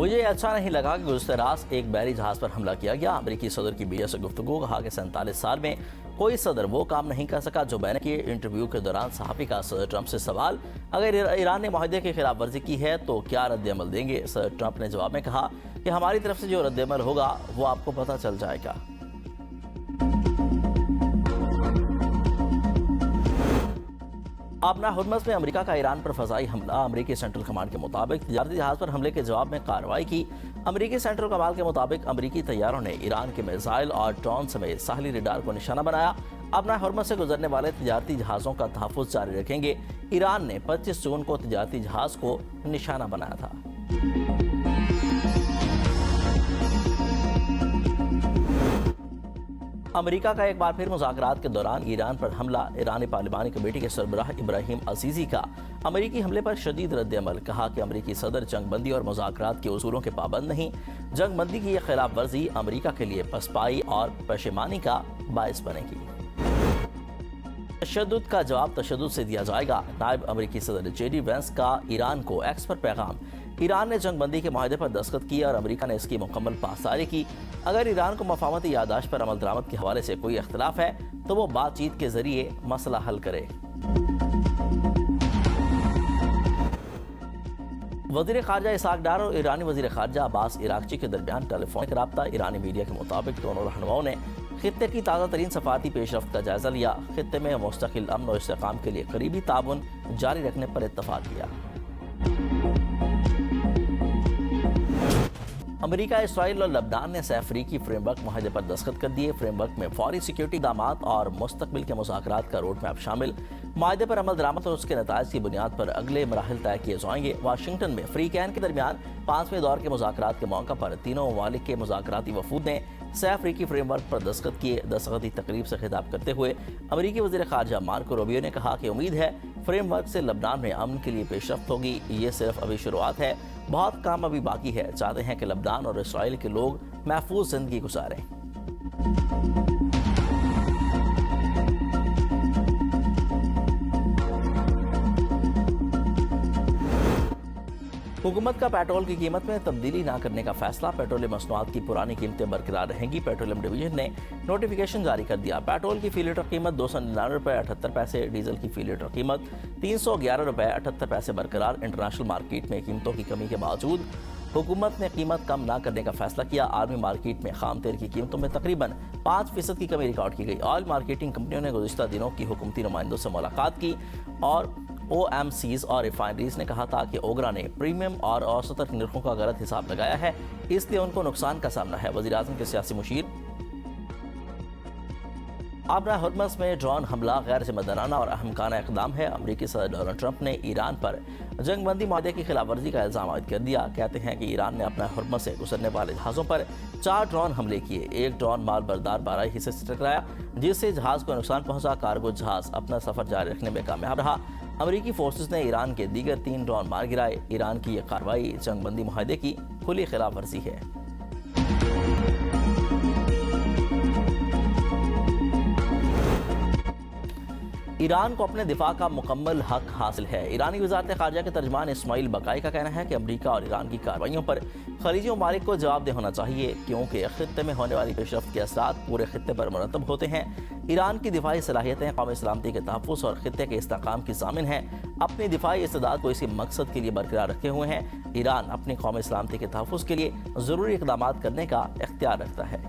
مجھے اچھا نہیں لگا کہ گزشتہ رات ایک بحری جہاز پر حملہ کیا گیا۔ امریکی صدر کی میڈیا سے گفتگو، کہا کہ 47 سال میں کوئی صدر وہ کام نہیں کر سکا جو میں نے کیے۔ انٹرویو کے دوران صحافی کا صدر ٹرمپ سے سوال، اگر ایران نے معاہدے کی خلاف ورزی کی ہے تو کیا رد عمل دیں گے؟ صدر ٹرمپ نے جواب میں کہا کہ ہماری طرف سے جو رد عمل ہوگا وہ آپ کو پتہ چل جائے گا۔ آبنا ہرمز میں امریکہ کا ایران پر فضائی حملہ۔ امریکی سینٹرل کمانڈ کے مطابق تجارتی جہاز پر حملے کے جواب میں کارروائی کی۔ امریکی سینٹرل کمانڈ کے مطابق امریکی طیاروں نے ایران کے میزائل اور ڈرون سمیت ساحلی ریڈار کو نشانہ بنایا۔ آبنا ہرمز سے گزرنے والے تجارتی جہازوں کا تحفظ جاری رکھیں گے۔ ایران نے 25 جون کو تجارتی جہاز کو نشانہ بنایا تھا۔ امریکہ کا ایک بار پھر مذاکرات کے دوران ایران پر حملہ۔ ایرانی پارلیمانی کمیٹی کے سربراہ ابراہیم عزیزی کا امریکی حملے پر شدید رد عمل، کہا کہ امریکی صدر جنگ بندی اور مذاکرات کے اصولوں کے پابند نہیں۔ جنگ بندی کی یہ خلاف ورزی امریکہ کے لیے پسپائی اور پشیمانی کا باعث بنے گی۔ تشدد کا جواب تشدد سے دیا جائے گا۔ نائب امریکی صدر جے ڈی وینس کا ایران کو ایکس پر پیغام۔ ایران نے جنگ بندی کے معاہدے پر دستخط کیے اور امریکہ نے اس کی مکمل پاسداری کی۔ اگر ایران کو مفاہمتی یادداشت پر عمل درآمد کے حوالے سے کوئی اختلاف ہے تو وہ بات چیت کے ذریعے مسئلہ حل کرے۔ وزیر خارجہ اسحاق ڈار اور ایرانی وزیر خارجہ عباس عراقچی کے درمیان ٹیلی فونک رابطہ۔ ایرانی میڈیا کے مطابق دونوں رہنماؤں نے خطے کی تازہ ترین سفارتی پیش رفت کا جائزہ لیا۔ خطے میں مستقل امن و استحکام کے لیے قریبی تعاون جاری رکھنے پر اتفاق کیا۔ امریکہ، اسرائیل اور لبنان نے سہ افریقی فریم ورک معاہدے پر دستخط کر دیے۔ فریم ورک میں فوری سیکیورٹی اقدامات اور مستقبل کے مذاکرات کا روڈ میپ شامل۔ معاہدے پر عمل درآمد اور اس کے نتائج کی بنیاد پر اگلے مراحل طے کیے جائیں گے۔ واشنگٹن میں فریقین کے درمیان 5ویں دور کے مذاکرات کے موقع پر تینوں ممالک کے مذاکراتی وفود نے سہ افریقی فریم ورک پر دستخط کیے۔ دستخطی تقریب سے خطاب کرتے ہوئے امریکی وزیر خارجہ مارکو روبیو نے کہا کہ امید ہے فریم ورک سے لبنان میں امن کے لیے پیش رفت ہوگی۔ یہ صرف ابھی شروعات ہے، بہت کام ابھی باقی ہے۔ چاہتے ہیں کہ لبنان اور اسرائیل کے لوگ محفوظ زندگی گزاریں۔ حکومت کا پیٹرول کی قیمت میں تبدیلی نہ کرنے کا فیصلہ۔ پیٹرولیم مصنوعات کی پرانی قیمتیں برقرار رہیں گی۔ پیٹرولیم ڈویژن نے نوٹیفیکیشن جاری کر دیا۔ پیٹرول کی فی لیٹر قیمت 299 روپے 78 پیسے، ڈیزل کی فی لیٹر قیمت 311 روپے 78 پیسے برقرار۔ انٹرنیشنل مارکیٹ میں قیمتوں کی کمی کے باوجود حکومت نے قیمت کم نہ کرنے کا فیصلہ کیا۔ عالمی مارکیٹ میں خام تیل کی قیمتوں میں تقریباً 5% کی کمی ریکارڈ کی گئی۔ آئل مارکیٹنگ کمپنیوں نے گزشتہ دنوں کی حکومتی نمائندوں سے ملاقات کی اور او ایم سیز اور ریفائنریز نے کہا تھا کہ اوگرا نے پریمیم اور اوسط نرخوں کا غلط حساب لگایا ہے، اس لیے ان کو نقصان کا سامنا ہے۔ وزیر اعظم کے سیاسی مشیر آبنا ہرمز میں ڈرون حملہ غیر ذمہ دارانہ اور احمقانہ اقدام ہے۔ امریکی صدر ڈونلڈ ٹرمپ نے ایران پر جنگ بندی معاہدے کی خلاف ورزی کا الزام عائد کر دیا۔ کہتے ہیں کہ ایران نے اپنا ہرمز سے گزرنے والے جہازوں پر 4 ڈرون حملے کیے۔ ایک ڈرون مال بردار بارائی حصے سے ٹکرایا جس سے جہاز کو نقصان پہنچا۔ کارگو جہاز اپنا سفر جاری رکھنے میں کامیاب رہا۔ امریکی فورسز نے ایران کے دیگر 3 ڈرون مار گرائے۔ ایران کی یہ کارروائی جنگ بندی معاہدے کی کھلی خلاف ورزی ہے۔ ایران کو اپنے دفاع کا مکمل حق حاصل ہے۔ ایرانی وزارت خارجہ کے ترجمان اسماعیل بقائی کا کہنا ہے کہ امریکہ اور ایران کی کارروائیوں پر خلیجی ممالک کو جواب دہ ہونا چاہیے، کیونکہ خطے میں ہونے والی پیش رفت کے اثرات پورے خطے پر مرتب ہوتے ہیں۔ ایران کی دفاعی صلاحیتیں قومی سلامتی کے تحفظ اور خطے کے استحکام کی ضامن ہیں۔ اپنی دفاعی استعداد کو اسی مقصد کے لیے برقرار رکھے ہوئے ہیں۔ ایران اپنی قومی سلامتی کے تحفظ کے لیے ضروری اقدامات کرنے کا اختیار رکھتا ہے۔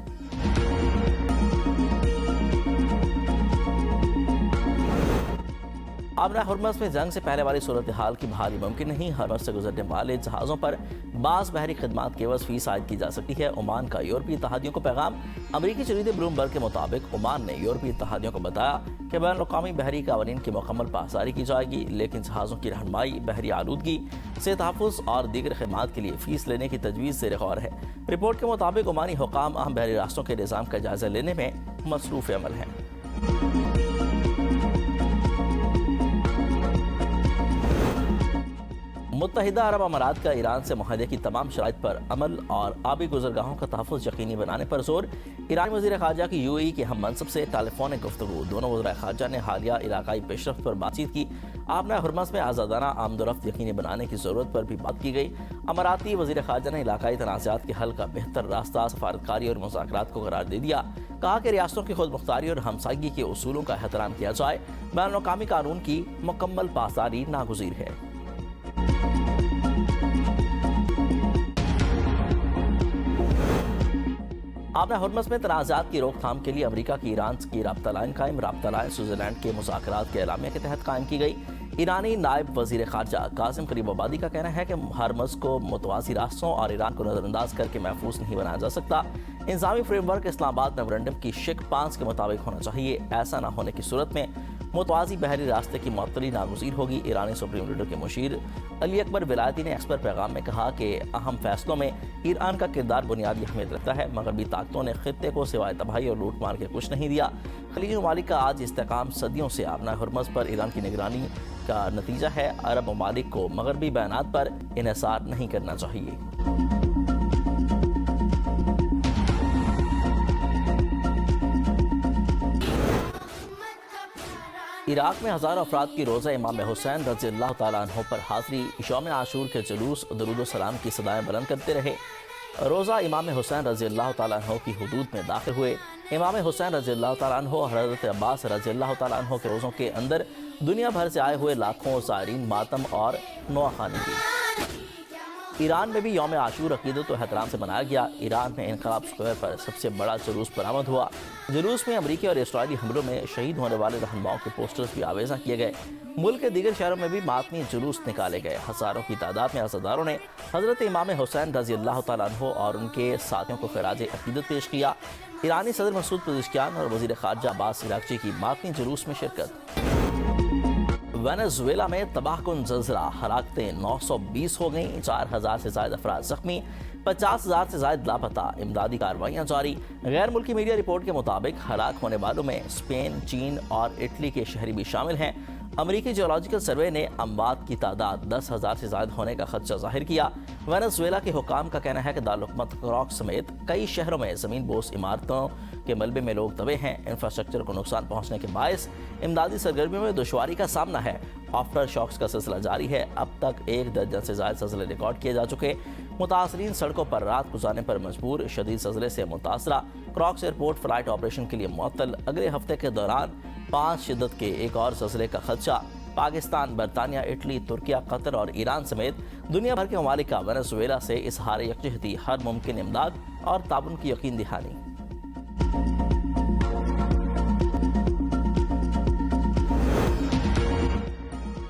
آبنا ہرمز میں جنگ سے پہلے والی صورتحال کی بحالی ممکن نہیں۔ ہرمز سے گزرنے والے جہازوں پر بعض بحری خدمات کے عوض فیس عائد کی جا سکتی ہے۔ عمان کا یورپی اتحادیوں کو پیغام۔ امریکی جریدے بلومبرگ کے مطابق عمان نے یورپی اتحادیوں کو بتایا کہ بین الاقوامی بحری قوانین کی مکمل پاسداری کی جائے گی، لیکن جہازوں کی رہنمائی، بحری آلودگی سے تحفظ اور دیگر خدمات کے لیے فیس لینے کی تجویز زیر غور ہے۔ رپورٹ کے مطابق عمانی حکام اہم بحری راستوں کے نظام کا جائزہ لینے میں مصروف عمل ہیں۔ متحدہ عرب امارات کا ایران سے معاہدے کی تمام شرائط پر عمل اور آبی گزرگاہوں کا تحفظ یقینی بنانے پر زور۔ ایرانی وزیر خارجہ کی یو اے ای کے ہم منصب سے ٹیلی فونک گفتگو۔ دونوں وزرائے خارجہ نے حالیہ علاقائی پیش رفت پر بات چیت کی۔ آبنہ ہرمز میں آزادانہ آمد و رفت یقینی بنانے کی ضرورت پر بھی بات کی گئی۔ اماراتی وزیر خارجہ نے علاقائی تنازعات کے حل کا بہتر راستہ سفارتکاری اور مذاکرات کو قرار دے دیا۔ کہا کہ ریاستوں کی خود مختاری اور ہمسائیگی کے اصولوں کا احترام کیا جائے۔ بین الاقوامی قانون کی مکمل پاسداری ناگزیر ہے۔ آبنہ ہرمز میں تنازعات کی روک تھام کے لیے امریکہ کی ایران کی رابطہ لائن قائم۔ رابطہ لائن سوئٹزرلینڈ کے مذاکرات کے اعلامیہ کے تحت قائم کی گئی۔ ایرانی نائب وزیر خارجہ قاسم غریب آبادی کا کہنا ہے کہ ہرمز کو متوازی راستوں اور ایران کو نظر انداز کر کے محفوظ نہیں بنایا جا سکتا۔ انتظامی فریم ورک اسلام آباد میمورنڈم کی شق 5 کے مطابق ہونا چاہیے۔ ایسا نہ ہونے کی صورت میں متوازی بحری راستے کی معطلی ناگزیر ہوگی۔ ایرانی سپریم لیڈر کے مشیر علی اکبر ولایتی نے ایکسپر پیغام میں کہا کہ اہم فیصلوں میں ایران کا کردار بنیادی اہمیت رکھتا ہے۔ مغربی طاقتوں نے خطے کو سوائے تباہی اور لوٹ مار کے کچھ نہیں دیا۔ خلیجی ممالک کا آج استحکام صدیوں سے آبنہ ہرمز پر ایران کی نگرانی کا نتیجہ ہے۔ عرب ممالک کو مغربی بیانات پر انحصار نہیں کرنا چاہیے۔ عراق میں ہزاروں افراد کی روزہ امام حسین رضی اللہ تعالیٰ عنہ پر حاضری۔ یوم عاشور کے جلوس درود و سلام کی صدائیں بلند کرتے رہے۔ روزہ امام حسین رضی اللہ تعالیٰ عنہ کی حدود میں داخل ہوئے۔ امام حسین رضی اللہ تعالیٰ عنہ اور حضرت عباس رضی اللہ تعالیٰ عنہ کے روزوں کے اندر دنیا بھر سے آئے ہوئے لاکھوں زائرین ماتم اور نواخوانی کی۔ ایران میں بھی یوم عاشور عقیدت و احترام سے منایا گیا۔ ایران میں انقلاب اسکوائر پر سب سے بڑا جلوس برآمد ہوا۔ جلوس میں امریکی اور اسرائیلی حملوں میں شہید ہونے والے رہنماؤں کے پوسٹرز بھی آویزاں کیے گئے۔ ملک کے دیگر شہروں میں بھی ماتمی جلوس نکالے گئے۔ ہزاروں کی تعداد میں عزاداروں نے حضرت امام حسین رضی اللہ تعالیٰ عنہ اور ان کے ساتھیوں کو خراج عقیدت پیش کیا۔ ایرانی صدر مسعود پزشکیان اور وزیر خارجہ عباس عراقچی کی ماتمی جلوس میں شرکت۔ وینزویلا میں تباہ کن زلزلہ، ہلاکتیں 920 ہو گئیں، 4000 سے زائد افراد زخمی، 50,000 سے زائد لاپتہ، امدادی کارروائیاں جاری۔ غیر ملکی میڈیا رپورٹ کے مطابق ہلاک ہونے والوں میں اسپین، چین اور اٹلی کے شہری بھی شامل ہیں۔ امریکی جیولوجیکل سروے نے اموات کی تعداد 10,000 سے زائد ہونے کا خدشہ ظاہر کیا۔ وینزویلا کے حکام کا کہنا ہے کہ دارالحکومت کراکس سمیت کئی شہروں میں زمین بوس عمارتوں کے ملبے میں لوگ دبے ہیں۔ انفراسٹرکچر کو نقصان پہنچنے کے باعث امدادی سرگرمیوں میں دشواری کا سامنا ہے۔ آفٹر شاکس کا سلسلہ جاری ہے۔ اب تک 1 درجن سے زائد زلزلے ریکارڈ کیے جا چکے۔ متاثرین سڑکوں پر رات گزارنے پر مجبور۔ شدید زلزلے سے متاثرہ کراکس ایئرپورٹ فلائٹ آپریشن کے لیے معطل۔ اگلے ہفتے کے دوران 5 شدت کے ایک اور زلزلے کا خدشہ۔ پاکستان، برطانیہ، اٹلی، ترکیہ، قطر اور ایران سمیت دنیا بھر کے ممالک کا وینزویلا سے اظہار یکجہتی، ہر ممکن امداد اور تعاون کی یقین دہانی۔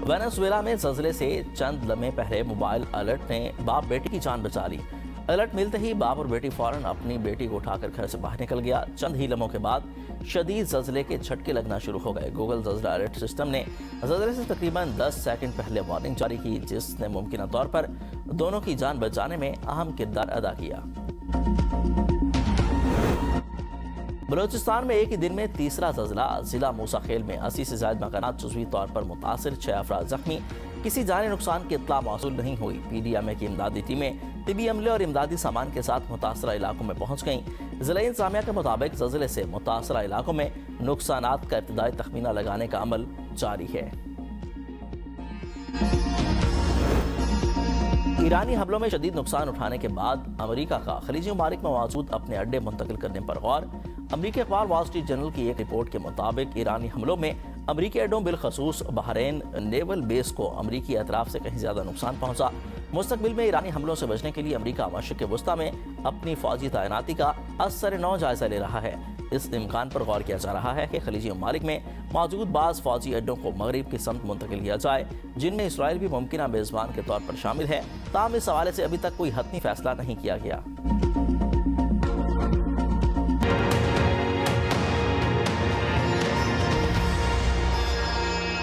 وینزویلا میں زلزلے سے چند لمحے پہلے موبائل الرٹ نے باپ بیٹی کی جان بچا لی۔ الرٹ ملتے ہی باپ اور بیٹی فوراً اپنی بیٹی کو اٹھا کر گھر سے باہر نکل گیا۔ چند ہی لمحوں کے بعد شدید زلزلے کے جھٹکے لگنا شروع ہو گئے۔ گوگل زلزلہ الرٹ سسٹم نے زلزلے سے تقریباً 10 سیکنڈ پہلے وارننگ جاری کی، جس نے ممکنہ طور پر دونوں کی جان بچانے میں اہم کردار ادا کیا۔ بلوچستان میں ایک ہی دن میں تیسرا زلزلہ، ضلع موسیٰ خیل میں 80 سے زائد مکانات جزوی طور پر متاثر، 6 افراد زخمی، کسی جانی نقصان کی اطلاع موصول نہیں ہوئی۔ پی ڈی ایم اے کی امدادی ٹیمیں طبی عملے اور امدادی سامان کے ساتھ متاثرہ علاقوں میں پہنچ گئیں۔ ضلعی انتظامیہ کے مطابق زلزلے سے متاثرہ علاقوں میں نقصانات کا ابتدائی تخمینہ لگانے کا عمل جاری ہے۔ ایرانی حملوں میں شدید نقصان اٹھانے کے بعد امریکہ کا خلیجی ممالک میں موجود اپنے اڈے منتقل کرنے پر غور۔ امریکی اخبار وال اسٹریٹ جرنل کی ایک رپورٹ کے مطابق ایرانی حملوں میں امریکی اڈوں بالخصوص بحرین نیول بیس کو امریکی اطراف سے کہیں زیادہ نقصان پہنچا۔ مستقبل میں ایرانی حملوں سے بچنے کے لیے امریکہ مشرق وسطیٰ میں اپنی فوجی تعیناتی کا ازسر نو جائزہ لے رہا ہے۔ اس امکان پر غور کیا جا رہا ہے کہ خلیجی ممالک میں موجود بعض فوجی اڈوں کو مغرب کی سمت منتقل کیا جائے، جن میں اسرائیل بھی ممکنہ میزبان کے طور پر شامل ہے۔ تاہم اس حوالے سے ابھی تک کوئی حتمی فیصلہ نہیں کیا گیا۔